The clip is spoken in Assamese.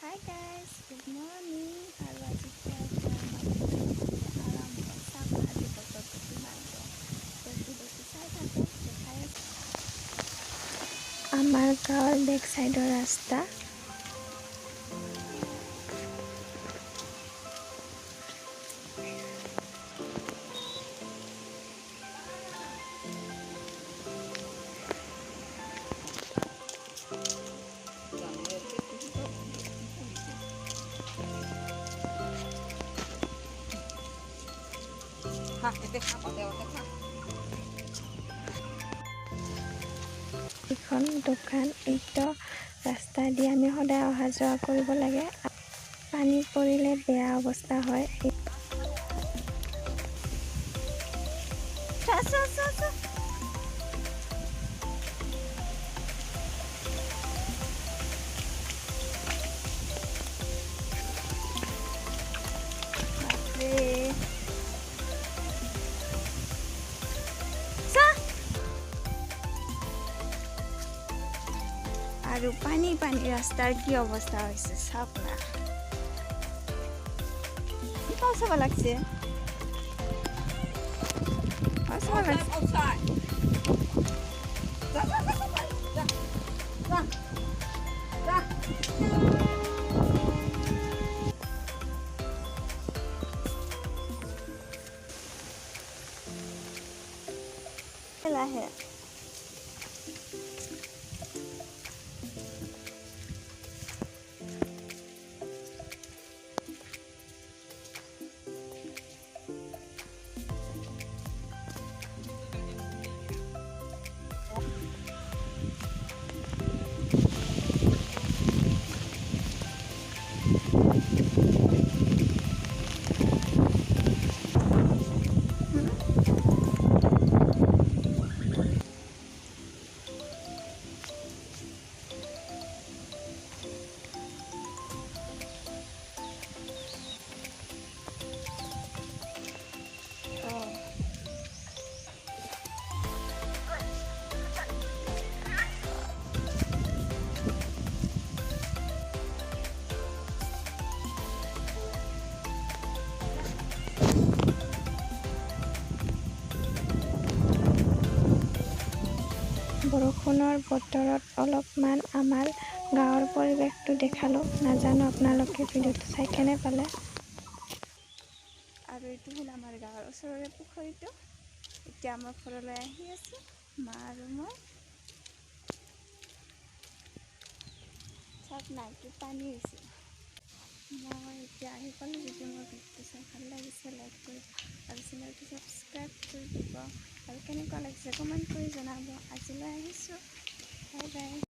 Hi guys, good morning. আৰু আজি আৰম্ভ চাম আজি বতৰটো কিমান দেখি চাই থাকোঁ দেখাই আছোঁ। আমাৰ গাঁৱৰ বেক চাইডৰ ৰাস্তা। এখন দোকান এইটো ৰাস্তা দি আমি সদায় অহা যোৱা কৰিব লাগে। পানী পৰিলে বেয়া অৱস্থা হয়। আৰু পানী ৰাস্তাৰ কি অৱস্থা হৈছে চাওক না। কিপাও চাব লাগছে। লাহে বৰষুণৰ বতৰত অলপমান আমাৰ গাঁৱৰ পৰিৱেশটো দেখালোঁ। নাজানো আপোনালোকে ভিডিঅ'টো চাই কেনে পালে। আৰু এইটো হ'ল আমাৰ গাঁৱৰ ওচৰৰে পুখুৰীটো। এতিয়া আমাৰ ঘৰলৈ আহি আছোঁ মা আৰু মই। চাওক না কি পানী হৈছে। মই এতিয়া আহি পালোঁ। যদি মোৰ ভিডিঅ'টো চাই ভাল লাগিছে লাইক কৰিব আৰু চেনেলটো ছাবস্ক্ৰাইব কৰি দিব আৰু কেনেকুৱা লাগিছে কমেণ্ট কৰি জনাব। আজিলৈ আহিছোঁ, বাই বাই।